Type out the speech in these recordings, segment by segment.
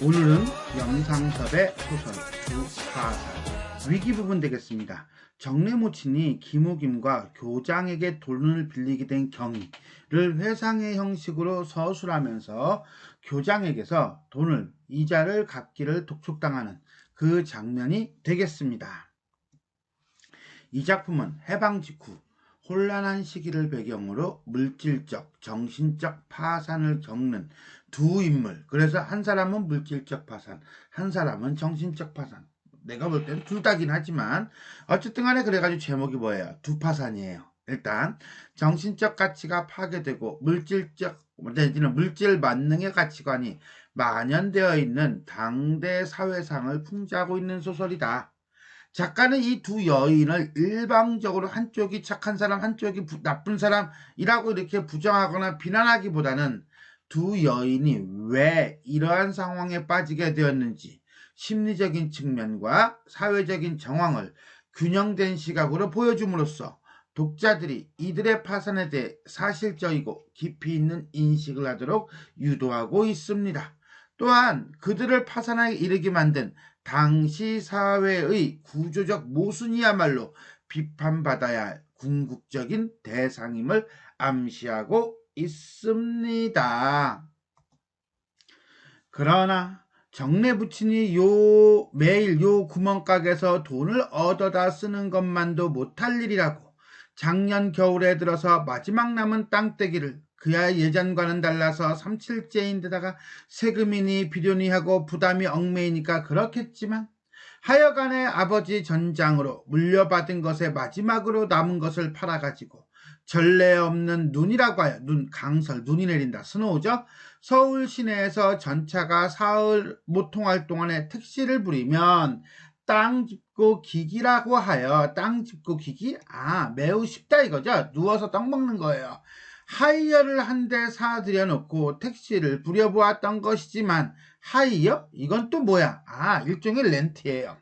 오늘은 영상섭의 소설 두파산 위기 부분 되겠습니다. 정례모친이 김우김과 교장에게 돈을 빌리게 된 경위를 회상의 형식으로 서술하면서 교장에게서 돈을 이자를 갚기를 독촉당하는 그 장면이 되겠습니다. 이 작품은 해방 직후 혼란한 시기를 배경으로 물질적, 정신적 파산을 겪는 두 인물. 그래서 한 사람은 물질적 파산, 한 사람은 정신적 파산. 내가 볼 때는 둘 다긴 하지만 어쨌든 간에 그래가지고 제목이 뭐예요? 두 파산이에요. 일단 정신적 가치가 파괴되고 물질 만능의 가치관이 만연되어 있는 당대 사회상을 풍자하고 있는 소설이다. 작가는 이 두 여인을 일방적으로 한쪽이 착한 사람, 한쪽이 나쁜 사람이라고 이렇게 부정하거나 비난하기보다는 두 여인이 왜 이러한 상황에 빠지게 되었는지 심리적인 측면과 사회적인 정황을 균형된 시각으로 보여줌으로써 독자들이 이들의 파산에 대해 사실적이고 깊이 있는 인식을 하도록 유도하고 있습니다. 또한 그들을 파산하게 이르게 만든 당시 사회의 구조적 모순이야말로 비판받아야 할 궁극적인 대상임을 암시하고 있습니다. 그러나 정례부친이 매일 요 구멍가게에서 돈을 얻어다 쓰는 것만도 못할 일이라고 작년 겨울에 들어서 마지막 남은 땅떼기를 그야 예전과는 달라서 3,7제인데다가 세금이니 비료니 하고 부담이 얽매이니까 그렇겠지만 하여간에 아버지 전장으로 물려받은 것에 마지막으로 남은 것을 팔아가지고 전례 없는 눈이라고 하여 강설 눈이 내린다 스노우죠. 서울 시내에서 전차가 사흘 못 통할 동안에 택시를 부리면 땅 짚고 기기라고 하여 땅 짚고 기기? 매우 쉽다 이거죠. 누워서 떡 먹는 거예요. 하이어를 한 대 사들여 놓고 택시를 부려보았던 것이지만 하이어? 이건 또 뭐야? 일종의 렌트예요.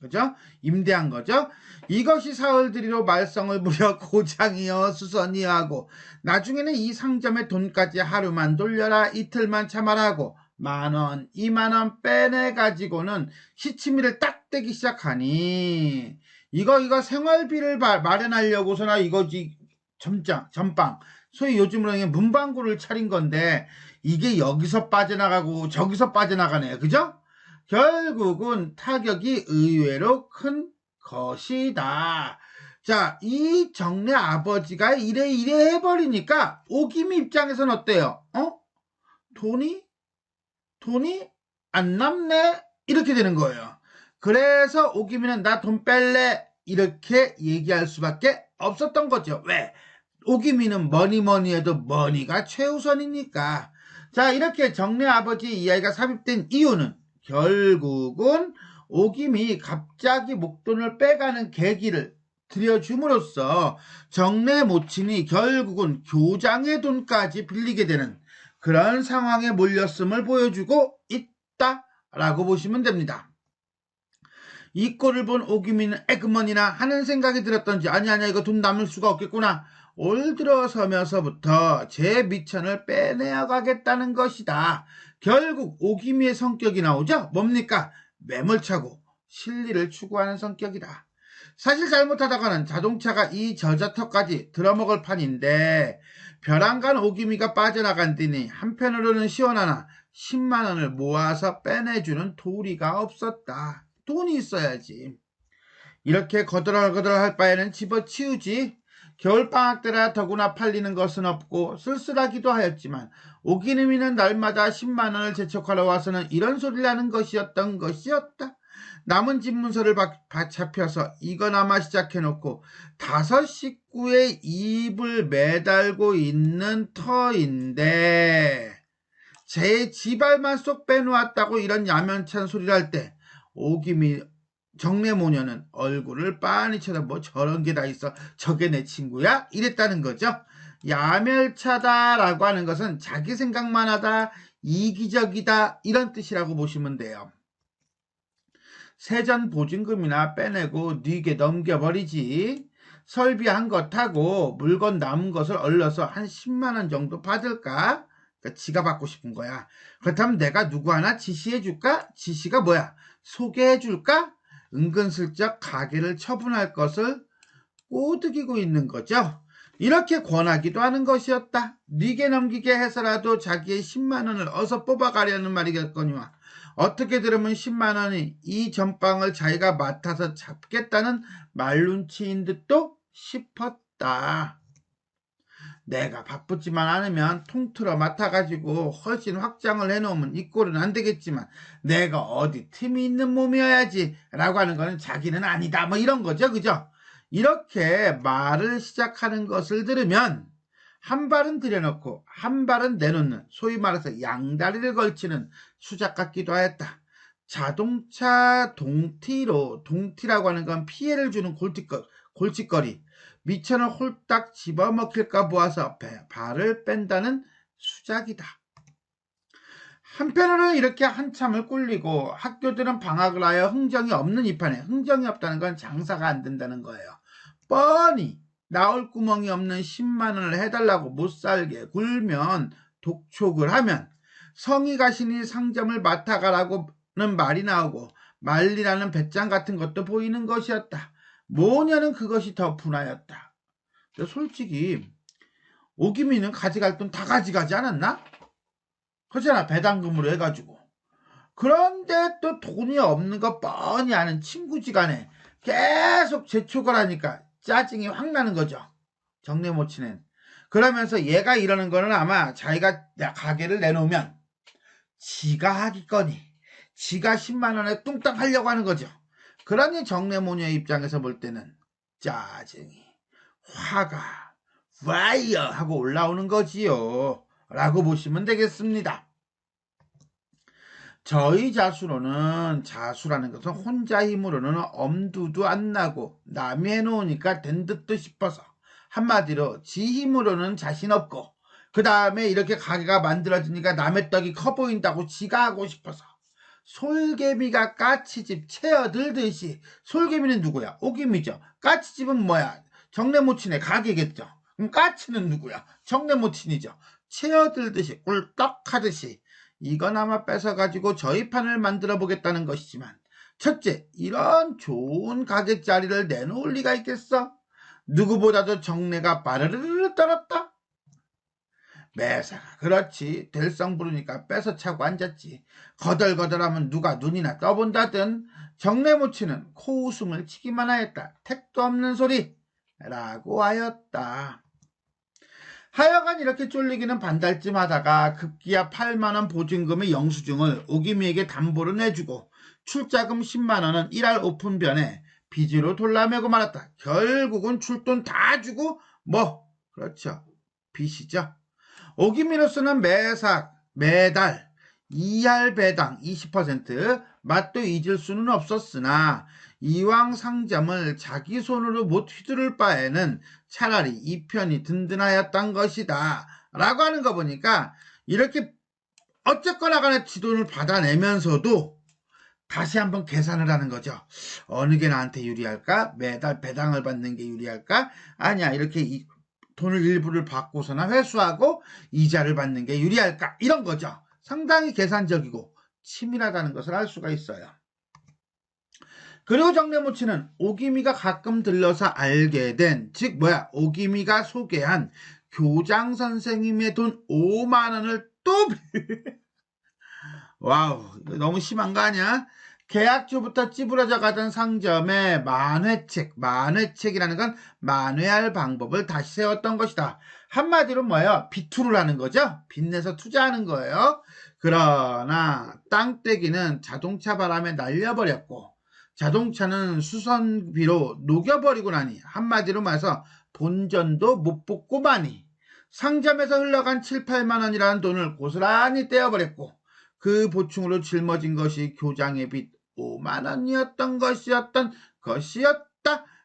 그죠? 임대한 거죠. 이것이 사흘들이로 말썽을 부려 고장이여 수선이여 하고 나중에는 이 상점의 돈까지 하루만 돌려라 이틀만 참아라 하고 10,000원, 20,000원 빼내가지고는 시치미를 딱 떼기 시작하니 이거 생활비를 마련하려고서나 이거지 전빵 소위 요즘으로 문방구를 차린 건데 이게 여기서 빠져나가고 저기서 빠져나가네요. 그죠? 결국은 타격이 의외로 큰 것이다. 자, 이 정례 아버지가 이래 해버리니까 오김이 입장에서는 어때요? 돈이 안 남네? 이렇게 되는 거예요. 그래서 오김이는 나 돈 뺄래? 이렇게 얘기할 수밖에 없었던 거죠. 왜? 오김이는 뭐니 해도 머니가 최우선이니까. 자, 이렇게 정례 아버지 이야기가 삽입된 이유는 결국은 오김이 갑자기 목돈을 빼가는 계기를 들여줌으로써 정례 모친이 결국은 교장의 돈까지 빌리게 되는 그런 상황에 몰렸음을 보여주고 있다라고 보시면 됩니다. 이 꼴을 본 오김이는 에그머니나 하는 생각이 들었던지 아니야 이거 돈 남을 수가 없겠구나. 올 들어서면서부터 제 미천을 빼내어 가겠다는 것이다. 결국 오기미의 성격이 나오죠. 뭡니까? 매몰차고 실리를 추구하는 성격이다. 사실 잘못하다가는 자동차가 이 저자터까지 들어먹을 판인데 벼랑간 오기미가 빠져나간 뒤니 한편으로는 시원하나 10만 원을 모아서 빼내주는 도리가 없었다. 돈이 있어야지. 이렇게 거들할 바에는 집어치우지. 겨울방학 때라 더구나 팔리는 것은 없고 쓸쓸하기도 하였지만 오기님이는 날마다 10만 원을 재촉하러 와서는 이런 소리를 하는 것이었다. 남은 집 문서를 잡혀서 이거나마 시작해놓고 5 식구의 입을 매달고 있는 터인데 제 지발만 쏙 빼놓았다고 이런 야면찬 소리를 할 때 오김이 정례모녀는 얼굴을 빤히 쳐다 저런 게 다 있어 저게 내 친구야? 이랬다는 거죠. 야멸차다라고 하는 것은 자기 생각만 하다 이기적이다 이런 뜻이라고 보시면 돼요. 세전 보증금이나 빼내고 네게 넘겨버리지. 설비한 것 하고 물건 남은 것을 얼려서 한 10만 원 정도 받을까? 그러니까 지가 받고 싶은 거야. 그렇다면 내가 누구 하나 지시해줄까? 지시가 뭐야? 소개해줄까? 은근슬쩍 가게를 처분할 것을 꼬드기고 있는 거죠. 이렇게 권하기도 하는 것이었다. 네게 넘기게 해서라도 자기의 10만 원을 어서 뽑아가려는 말이겠거니와 어떻게 들으면 10만 원이 이 전방을 자기가 맡아서 잡겠다는 말눈치인 듯도 싶었다. 내가 바쁘지만 않으면 통틀어 맡아가지고 훨씬 확장을 해놓으면 이 꼴은 안 되겠지만 내가 어디 틈이 있는 몸이어야지 라고 하는 거는 자기는 아니다 뭐 이런 거죠. 그죠? 이렇게 말을 시작하는 것을 들으면 한 발은 들여놓고 한 발은 내놓는 소위 말해서 양다리를 걸치는 수작 같기도 하였다. 자동차 동티라고 하는 건 피해를 주는 골칫거리 미천을 홀딱 집어먹힐까 보아서 발을 뺀다는 수작이다. 한편으로는 이렇게 한참을 꿀리고 학교들은 방학을 하여 흥정이 없는 이 판에 흥정이 없다는 건 장사가 안 된다는 거예요. 뻔히 나올 구멍이 없는 10만 원을 해달라고 못살게 굴면 독촉을 하면 성의 가시니 상점을 맡아가라고는 말이 나오고 말리라는 배짱 같은 것도 보이는 것이었다. 모녀는 그것이 더 분하였다. 솔직히 오기미는 가져갈 돈 다 가져가지 않았나? 그렇잖아. 배당금으로 해가지고. 그런데 또 돈이 없는 거 뻔히 아는 친구지간에 계속 재촉을 하니까 짜증이 확 나는 거죠. 정내 못 치는. 그러면서 얘가 이러는 거는 아마 자기가 가게를 내놓으면 지가 하기거니 지가 10만 원에 뚱땅 하려고 하는 거죠. 그러니 정내모녀의 입장에서 볼 때는 짜증이 화가 파이어 하고 올라오는 거지요 라고 보시면 되겠습니다. 저희 자수로는 자수라는 것은 혼자 힘으로는 엄두도 안 나고 남이 해놓으니까 된 듯도 싶어서 한마디로 지 힘으로는 자신 없고 그 다음에 이렇게 가게가 만들어지니까 남의 떡이 커 보인다고 지가 하고 싶어서 솔개미가 까치집 채어들듯이 솔개미는 누구야? 오기미죠. 까치집은 뭐야? 정내모친의 가게겠죠. 그럼 까치는 누구야? 정내모친이죠. 채어들듯이 꿀떡하듯이 이건 아마 뺏어가지고 저희 판을 만들어 보겠다는 것이지만 첫째, 이런 좋은 가게 자리를 내놓을 리가 있겠어? 누구보다도 정내가 빠르르르 떨었다. 매사가 그렇지 될성 부르니까 뺏어 차고 앉았지. 거덜거덜하면 누가 눈이나 떠본다든. 정내모치는 코웃음을 치기만 하였다. 택도 없는 소리 라고 하였다. 하여간 이렇게 쫄리기는 반달쯤 하다가 급기야 8만원 보증금의 영수증을 오기미에게 담보로 내주고 출자금 10만원은 1할 오픈변에 빚으로 돌려매고 말았다. 결국은 출돈 다 주고 그렇죠. 빚이죠. 오기미로서는 매달 2할 배당 20% 맛도 잊을 수는 없었으나 이왕 상점을 자기 손으로 못 휘두를 바에는 차라리 이 편이 든든하였던 것이다 라고 하는 거 보니까 이렇게 어쨌거나 간에 지돈을 받아내면서도 다시 한번 계산을 하는 거죠. 어느 게 나한테 유리할까? 매달 배당을 받는 게 유리할까? 아니야, 이렇게 돈을 일부를 받고서나 회수하고 이자를 받는 게 유리할까? 이런 거죠. 상당히 계산적이고 치밀하다는 것을 알 수가 있어요. 그리고 정내모치는 오기미가 가끔 들러서 알게 된, 즉 오기미가 소개한 교장 선생님의 돈 5만 원을 또 와우, 너무 심한 거 아니야? 계약 초부터 찌부러져 가던 상점에 만회책이라는 건 만회할 방법을 다시 세웠던 것이다. 한마디로 비투를 하는 거죠? 빚내서 투자하는 거예요. 그러나 땅떼기는 자동차 바람에 날려버렸고 자동차는 수선비로 녹여버리고 나니 한마디로 말해서 본전도 못 뽑고마니 상점에서 흘러간 7, 8만 원이라는 돈을 고스란히 떼어버렸고 그 보충으로 짊어진 것이 교장의 빚 5만 원이었던 것이었다.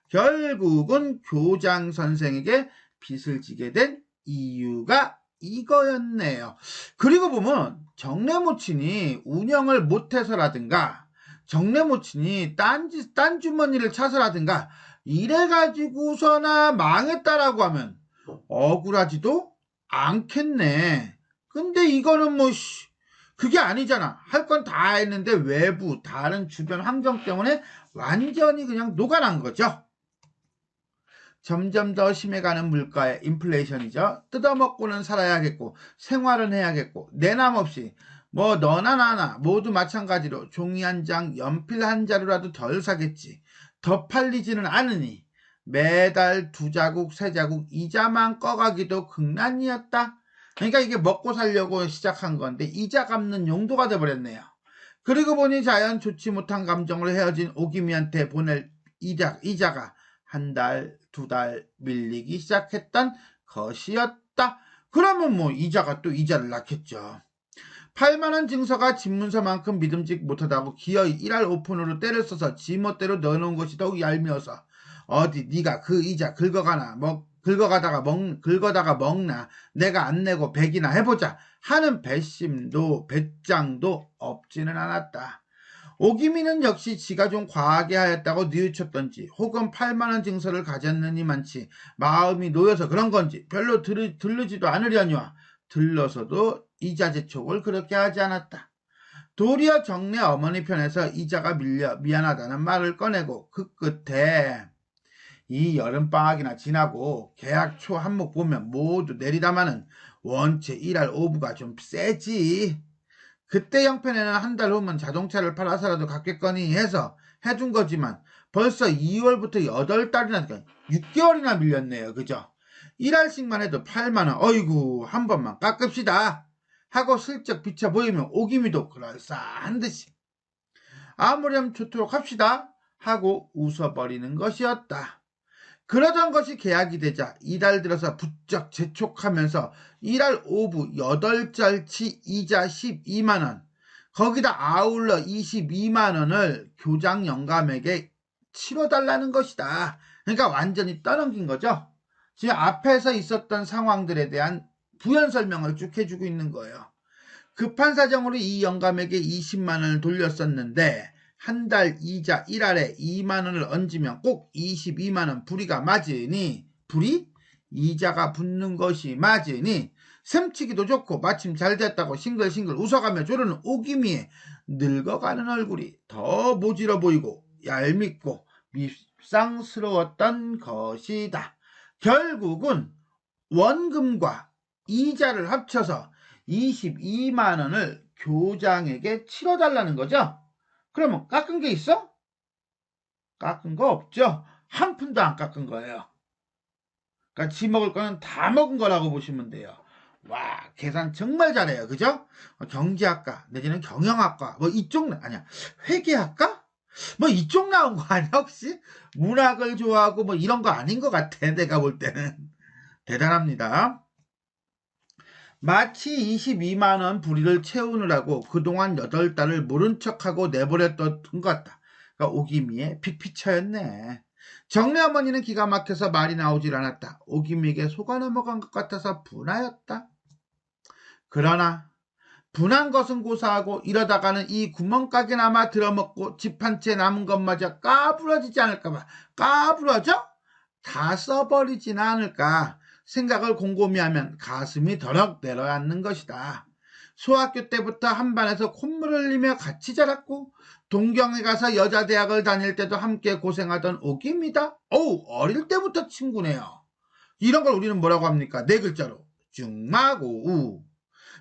결국은 교장 선생에게 빚을 지게 된 이유가 이거였네요. 그리고 보면 정내모친이 운영을 못해서라든가 정내모친이 딴 주머니를 차서라든가 이래가지고서나 망했다라고 하면 억울하지도 않겠네. 근데 이거는 그게 아니잖아. 할 건 다 했는데 외부 다른 주변 환경 때문에 완전히 그냥 녹아난 거죠. 점점 더 심해가는 물가의 인플레이션이죠. 뜯어먹고는 살아야겠고 생활은 해야겠고 내남 없이 너나 나나 모두 마찬가지로 종이 한 장, 연필 한 자루라도 덜 사겠지. 더 팔리지는 않으니 매달 2자국, 3자국 이자만 꺼가기도 극난이었다. 그러니까 이게 먹고 살려고 시작한 건데 이자 갚는 용도가 돼버렸네요. 그리고 보니 자연 좋지 못한 감정으로 헤어진 오기미한테 보낼 이자가 1달, 2달 밀리기 시작했던 것이었다. 그러면 이자가 또 이자를 낳겠죠. 8만원 증서가 집문서만큼 믿음직 못하다고 기어이 1할 오픈으로 때를 써서 지멋대로 넣어놓은 것이 더욱 얄미워서 어디 네가 그 이자 긁어가다가 먹나 내가 안 내고 100이나 해보자 하는 배심도 배짱도 없지는 않았다. 오기미는 역시 지가 좀 과하게 하였다고 뉘우쳤던지 혹은 8만원 증서를 가졌느니만치 마음이 놓여서 그런 건지 별로 들르지도 않으려니와 들러서도 이자 재촉을 그렇게 하지 않았다. 도리어 정내 어머니 편에서 이자가 밀려 미안하다는 말을 꺼내고 그 끝에 이 여름방학이나 지나고 계약 초 한몫 보면 모두 내리다마는 원체 1할 오부가 좀 세지. 그때 형편에는 1달 후면 자동차를 팔아서라도 갚겠거니 해서 해준 거지만 벌써 2월부터 8달이나 6개월이나 밀렸네요. 그죠? 1할씩만 해도 8만원 어이구 한 번만 깎읍시다 하고 슬쩍 비쳐 보이면 오기미도 그럴싸한 듯이 아무렴 좋도록 합시다 하고 웃어버리는 것이었다. 그러던 것이 계약이 되자 이달 들어서 부쩍 재촉하면서 1할 오부 8달치 이자 12만원 거기다 아울러 22만원을 교장 영감에게 치러달라는 것이다. 그러니까 완전히 떠넘긴 거죠. 지금 앞에서 있었던 상황들에 대한 부연 설명을 쭉 해주고 있는 거예요. 급한 사정으로 이 영감에게 20만원을 돌렸었는데 한 달 이자 1할에 2만원을 얹으면 꼭 22만원 불이가 맞으니 이자가 붙는 것이 맞으니 셈치기도 좋고 마침 잘됐다고 싱글싱글 웃어가며 조르는 오기미의 늙어가는 얼굴이 더 모질어 보이고 얄밉고 밉상스러웠던 것이다. 결국은 원금과 이자를 합쳐서 22만원을 교장에게 치러달라는 거죠. 그러면 깎은 게 있어? 깎은 거 없죠. 한 푼도 안 깎은 거예요. 그러니까 지 먹을 거는 다 먹은 거라고 보시면 돼요. 와, 계산 정말 잘해요. 그죠? 경제학과 내지는 경영학과 이쪽 아니야 회계학과? 이쪽 나온 거 아니야 혹시? 문학을 좋아하고 이런 거 아닌 것 같아. 내가 볼 때는. 대단합니다. 마치 22만원 불이를 채우느라고 그동안 8달을 모른 척하고 내버렸던 것 같다. 그러니까 오기미의 픽피처였네. 정래 어머니는 기가 막혀서 말이 나오질 않았다. 오기미에게 속아 넘어간 것 같아서 분하였다. 그러나 분한 것은 고사하고 이러다가는 이 구멍가게나마 들어먹고 집 한 채 남은 것마저 까부러지지 않을까봐 까부러져? 다 써버리진 않을까 생각을 곰곰이 하면 가슴이 덜컥 내려앉는 것이다. 소학교 때부터 한반에서 콧물 흘리며 같이 자랐고 동경에 가서 여자대학을 다닐 때도 함께 고생하던 오기입니다. 어릴 때부터 친구네요. 이런 걸 우리는 뭐라고 합니까? 4글자로 중마고.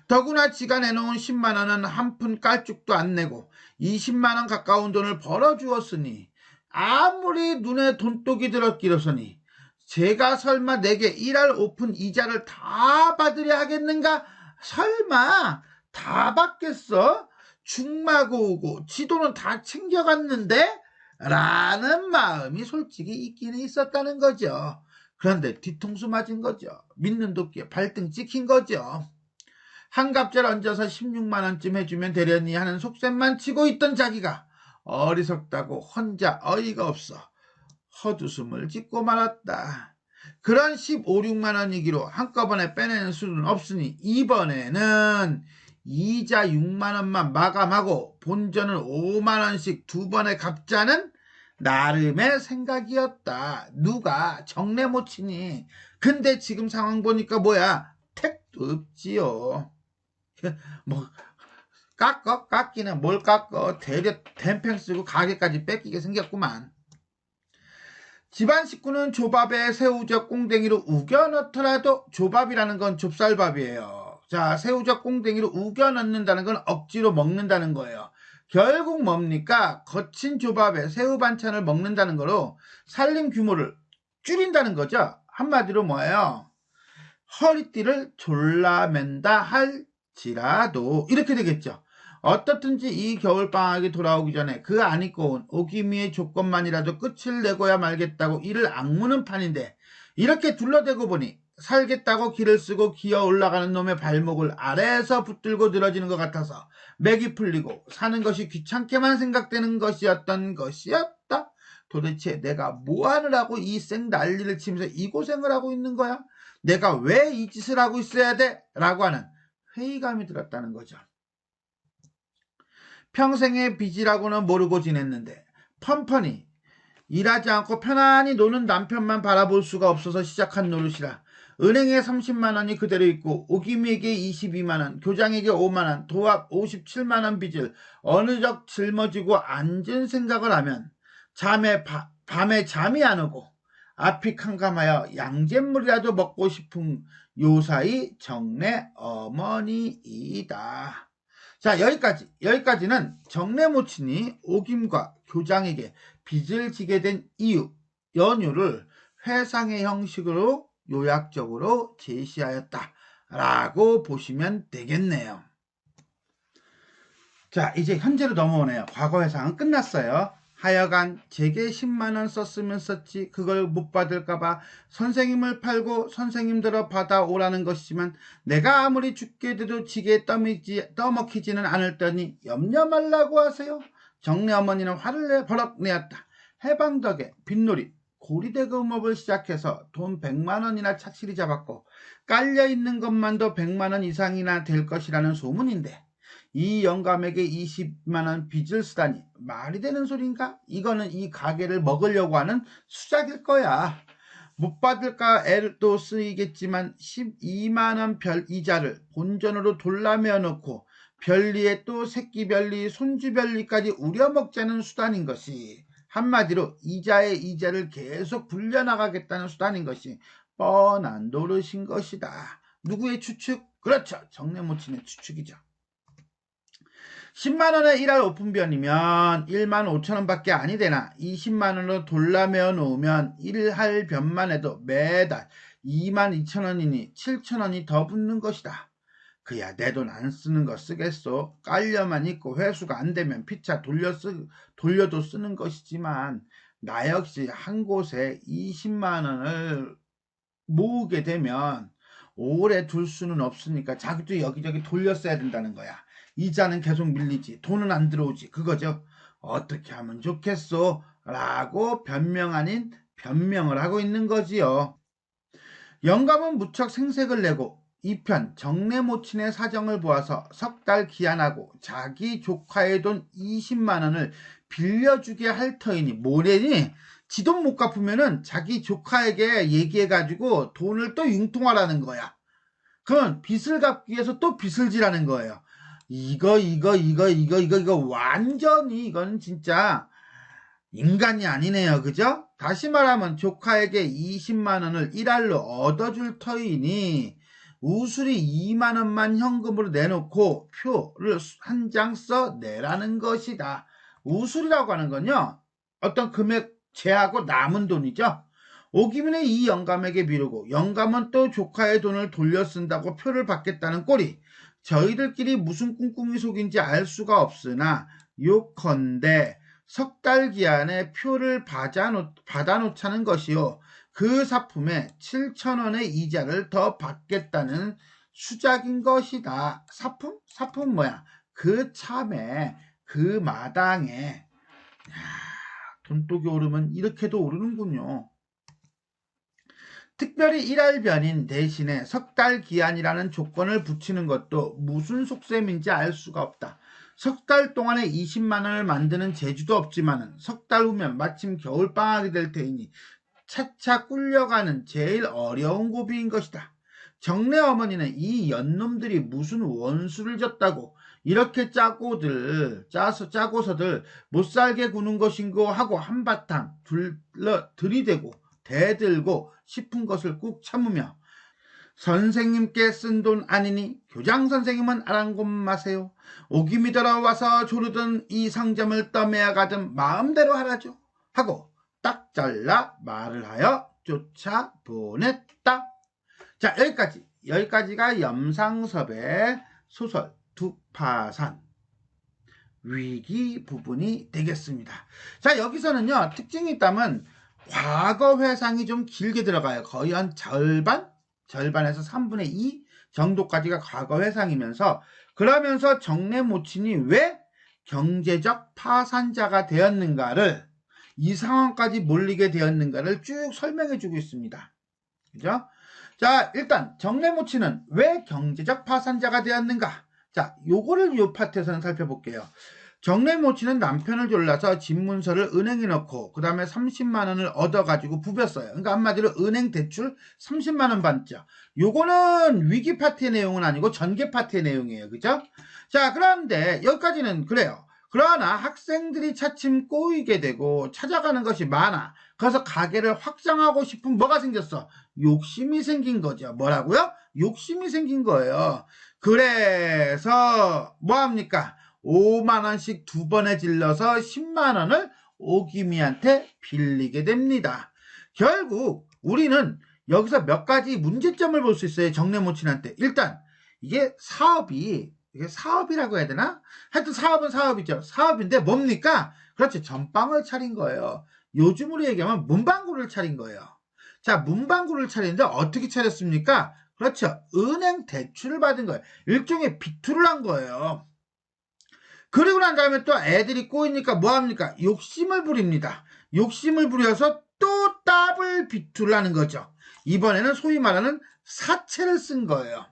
더구나 지가 내놓은 10만원은 한 푼 깔쭉도 안 내고 20만원 가까운 돈을 벌어주었으니 아무리 눈에 돈독이 들었기로서니 제가 설마 내게 1할 오픈 이자를 다 받으려 하겠는가? 설마 다 받겠어? 중마고 오고 지 돈은 다 챙겨갔는데? 라는 마음이 솔직히 있기는 있었다는 거죠. 그런데 뒤통수 맞은 거죠. 믿는 도끼에 발등 찍힌 거죠. 한갑절 얹어서 16만원쯤 해주면 되려니 하는 속셈만 치고 있던 자기가 어리석다고 혼자 어이가 없어 헛웃음을 짓고 말았다. 그런 15, 16만원이기로 한꺼번에 빼내는 수는 없으니 이번에는 이자 6만원만 마감하고 본전은 5만원씩 2번에 갚자는 나름의 생각이었다. 누가 정내 못 치니. 근데 지금 상황 보니까 택도 없지요. 뭐 깎기는 뭘 깎어. 대려 댐팽 쓰고 가게까지 뺏기게 생겼구만. 집안 식구는 조밥에 새우젓 꽁댕이로 우겨 넣더라도 조밥이라는 건 좁쌀밥이에요. 자, 새우젓 꽁댕이로 우겨 넣는다는 건 억지로 먹는다는 거예요. 결국 뭡니까? 거친 조밥에 새우 반찬을 먹는다는 거로 살림 규모를 줄인다는 거죠. 한마디로 뭐예요? 허리띠를 졸라맨다 할지라도 이렇게 되겠죠. 어떻든지 이 겨울방학이 돌아오기 전에 그 안 입고 온 오기미의 조건만이라도 끝을 내고야 말겠다고 이를 악무는 판인데 이렇게 둘러대고 보니 살겠다고 길을 쓰고 기어 올라가는 놈의 발목을 아래에서 붙들고 늘어지는 것 같아서 맥이 풀리고 사는 것이 귀찮게만 생각되는 것이었던 것이었다. 도대체 내가 뭐 하느라고 이 생 난리를 치면서 이 고생을 하고 있는 거야? 내가 왜 이 짓을 하고 있어야 돼? 라고 하는 회의감이 들었다는 거죠. 평생의 빚이라고는 모르고 지냈는데 펀펀히 일하지 않고 편안히 노는 남편만 바라볼 수가 없어서 시작한 노릇이라 은행에 30만원이 그대로 있고 오기미에게 22만원, 교장에게 5만원, 도합 57만원 빚을 어느 적 짊어지고 앉은 생각을 하면 밤에 잠이 안 오고 앞이 캄캄하여 양잿물이라도 먹고 싶은 요사이 정내 어머니이다. 자, 여기까지는 정내 모친이 오김과 교장에게 빚을 지게 된 이유, 연유를 회상의 형식으로 요약적으로 제시하였다라고 보시면 되겠네요. 자, 이제 현재로 넘어오네요. 과거 회상은 끝났어요. 하여간 제게 10만원 썼으면 썼지 그걸 못 받을까봐 선생님을 팔고 선생님들어 받아오라는 것이지만 내가 아무리 죽게 돼도 지게 떠먹히지는 않을 더니 염려 말라고 하세요. 정내 어머니는 화를 버럭 내었다. 해방덕에 빚놀이 고리대금업을 시작해서 돈 100만원이나 착실히 잡았고 깔려있는 것만도 100만원 이상이나 될 것이라는 소문인데 이 영감에게 20만원 빚을 쓰다니 말이 되는 소린가? 이거는 이 가게를 먹으려고 하는 수작일 거야. 못 받을까 애도 쓰이겠지만 12만원 별 이자를 본전으로 돌라매어 놓고 별리에 또 새끼 별리 손주 별리까지 우려먹자는 수단인 것이 한마디로 이자의 이자를 계속 불려나가겠다는 수단인 것이 뻔한 노릇인 것이다. 누구의 추측? 그렇죠. 정내 모친의 추측이죠. 10만원의 1할 오픈변이면 1만 5천원밖에 아니 되나 20만원으로 돌라매어 놓으면 1할 변만 해도 매달 2만 2천원이니 7천원이 더 붙는 것이다. 그야 내 돈 안 쓰는 거 쓰겠소. 깔려만 있고 회수가 안 되면 피차 돌려도 쓰는 것이지만 나 역시 한 곳에 20만원을 모으게 되면 오래 둘 수는 없으니까 자기도 여기저기 돌려 써야 된다는 거야. 이자는 계속 밀리지 돈은 안 들어오지 그거죠. 어떻게 하면 좋겠소? 라고 변명 아닌 변명을 하고 있는 거지요. 영감은 무척 생색을 내고 이 편 정내 모친의 사정을 보아서 석 달 기한하고 자기 조카의 돈 20만원을 빌려주게 할 터이니 뭐래니? 지 돈 못 갚으면은 자기 조카에게 얘기해가지고 돈을 또 융통하라는 거야. 그건 빚을 갚기 위해서 또 빚을 지라는 거예요. 이거 완전히 이건 진짜 인간이 아니네요. 그죠? 다시 말하면 조카에게 20만원을 1할로 얻어줄 터이니 우수리 2만원만 현금으로 내놓고 표를 한 장 써내라는 것이다. 우수리라고 하는 건요. 어떤 금액 제하고 남은 돈이죠. 오기민의 이 영감에게 미루고 영감은 또 조카의 돈을 돌려 쓴다고 표를 받겠다는 꼴이 저희들끼리 무슨 꿍꿍이 속인지 알 수가 없으나 요컨대 석 달 기한에 표를 받아놓자는 것이요. 그 사품에 7천원의 이자를 더 받겠다는 수작인 것이다. 사품? 사품 뭐야? 그 참에 그 마당에 돈독이 오르면 이렇게도 오르는군요. 특별히 1할 변인 대신에 석 달 기한이라는 조건을 붙이는 것도 무슨 속셈인지 알 수가 없다. 석 달 동안에 20만원을 만드는 재주도 없지만 석 달 후면 마침 겨울방학이 될 테이니 차차 꿀려가는 제일 어려운 고비인 것이다. 정내 어머니는 이 연놈들이 무슨 원수를 졌다고 이렇게 짜고서들 못살게 구는 것인고 하고 한바탕 들이대고 대들고 싶은 것을 꾹 참으며 선생님께 쓴 돈 아니니 교장 선생님은 아랑곳 마세요. 오김이 들어와서 조르던 이 상점을 떠매야 가든 마음대로 하라죠. 하고 딱 잘라 말을 하여 쫓아보냈다. 자, 여기까지가 염상섭의 소설 두파산 위기 부분이 되겠습니다. 자, 여기서는요, 특징이 있다면 과거 회상이 좀 길게 들어가요. 거의 한 절반에서 3분의 2 정도까지가 과거 회상이면서, 그러면서 정내 모친이 왜 경제적 파산자가 되었는가를, 이 상황까지 몰리게 되었는가를 쭉 설명해 주고 있습니다. 그죠? 자, 일단 정내 모친은 왜 경제적 파산자가 되었는가? 자, 요거를 요 파트에서는 살펴볼게요. 정내 모친은 남편을 졸라서 집문서를 은행에 넣고 그 다음에 30만 원을 얻어가지고 부볐어요. 그러니까 한마디로 은행 대출 30만 원 받죠. 요거는 위기 파트의 내용은 아니고 전개 파트의 내용이에요. 그죠? 자, 그런데 여기까지는 그래요. 그러나 학생들이 차츰 꼬이게 되고 찾아가는 것이 많아. 그래서 가게를 확장하고 싶은 뭐가 생겼어? 욕심이 생긴 거죠. 뭐라고요? 욕심이 생긴 거예요. 그래서 뭐합니까? 5만 원씩 2번에 질러서 10만 원을 오기미한테 빌리게 됩니다. 결국 우리는 여기서 몇 가지 문제점을 볼 수 있어요. 정내 모친한테. 일단 이게 사업이라고 해야 되나? 하여튼 사업은 사업이죠. 사업인데 뭡니까? 그렇죠. 전빵을 차린 거예요. 요즘으로 얘기하면 문방구를 차린 거예요. 자, 문방구를 차리는데 어떻게 차렸습니까? 그렇죠. 은행 대출을 받은 거예요. 일종의 비투를 한 거예요. 그리고 난 다음에 또 애들이 꼬이니까 뭐합니까? 욕심을 부립니다. 욕심을 부려서 또 더블 비투를 하는 거죠. 이번에는 소위 말하는 사채를 쓴 거예요.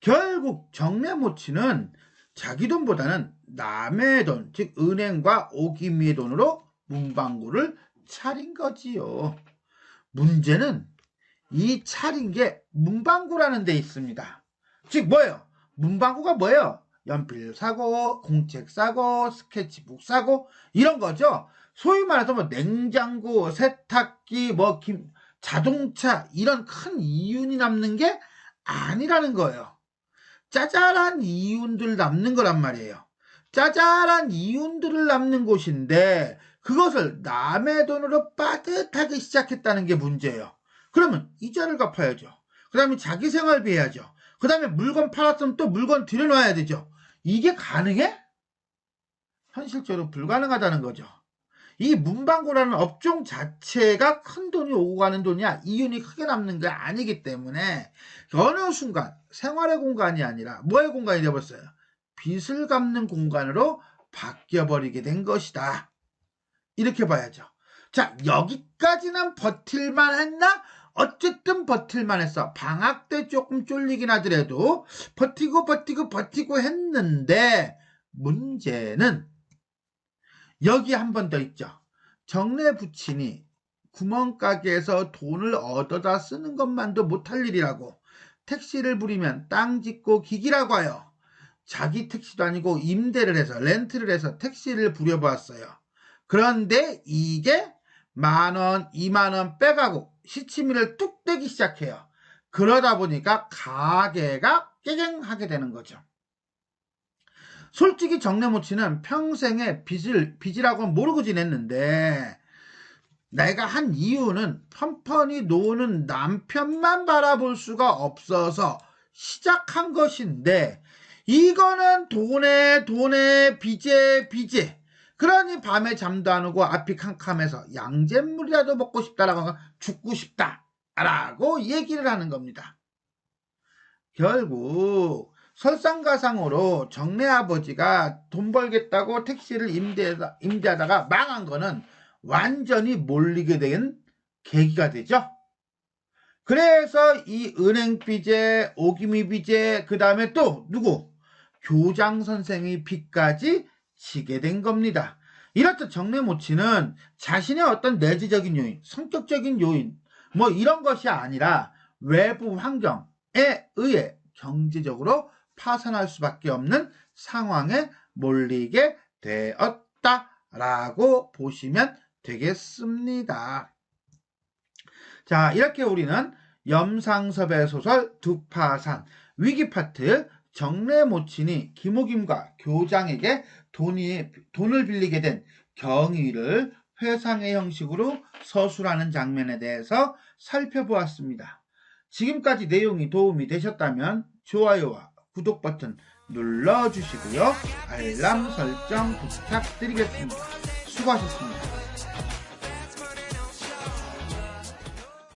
결국 정내 모친은 자기 돈보다는 남의 돈, 즉 은행과 오기미의 돈으로 문방구를 차린 거지요. 문제는 이 차린 게 문방구라는 데 있습니다. 즉 뭐예요? 문방구가 뭐예요? 연필 사고, 공책 사고, 스케치북 사고 이런 거죠. 소위 말해서 뭐 냉장고, 세탁기, 자동차 이런 큰 이윤이 남는 게 아니라는 거예요. 짜잘한 이윤들 남는 거란 말이에요. 짜잘한 이윤들을 남는 곳인데 그것을 남의 돈으로 빠듯하게 시작했다는 게 문제예요. 그러면 이자를 갚아야죠. 그 다음에 자기 생활비 해야죠. 그 다음에 물건 팔았으면 또 물건 들여놔야 되죠. 이게 가능해? 현실적으로 불가능하다는 거죠. 이 문방구라는 업종 자체가 큰 돈이 오고 가는 돈이야. 이윤이 크게 남는 게 아니기 때문에 어느 순간 생활의 공간이 아니라 뭐의 공간이 되어버렸어요? 빚을 갚는 공간으로 바뀌어버리게 된 것이다. 이렇게 봐야죠. 자, 여기까지는 버틸만 했나? 어쨌든 버틸만 했어. 방학 때 조금 쫄리긴 하더라도 버티고 했는데 문제는 여기 한 번 더 있죠. 정내 부친이 구멍가게에서 돈을 얻어다 쓰는 것만도 못할 일이라고 택시를 부리면 땅 짓고 기기라고 하여 자기 택시도 아니고 임대를 해서 렌트를 해서 택시를 부려보았어요. 그런데 이게 10,000원, 20,000원 빼가고 시치미를 뚝 떼기 시작해요. 그러다 보니까 가게가 깨갱하게 되는 거죠. 솔직히 정내 모친은 평생에 빚이라고는 모르고 지냈는데 내가 한 이유는 펀펀히 노는 남편만 바라볼 수가 없어서 시작한 것인데 이거는 돈에 빚에 그러니 밤에 잠도 안 오고 앞이 캄캄해서 양잿물이라도 먹고 싶다라고 죽고 싶다라고 얘기를 하는 겁니다. 결국 설상가상으로 정내 아버지가 돈 벌겠다고 택시를 임대하다가 망한 거는 완전히 몰리게 된 계기가 되죠. 그래서 이 은행 빚에 오기미 빚에 그 다음에 또 누구? 교장 선생의 빚까지 지게 된 겁니다. 이렇듯 정내 모친은 자신의 어떤 내재적인 요인, 성격적인 요인 이런 것이 아니라 외부 환경에 의해 경제적으로 파산할 수밖에 없는 상황에 몰리게 되었다라고 보시면 되겠습니다. 자, 이렇게 우리는 염상섭의 소설 두파산 위기 파트 정례모친이 김호김과 교장에게 돈을 빌리게 된 경위를 회상의 형식으로 서술하는 장면에 대해서 살펴보았습니다. 지금까지 내용이 도움이 되셨다면 좋아요와 구독 버튼 눌러주시고요. 알람 설정 부탁드리겠습니다. 수고하셨습니다.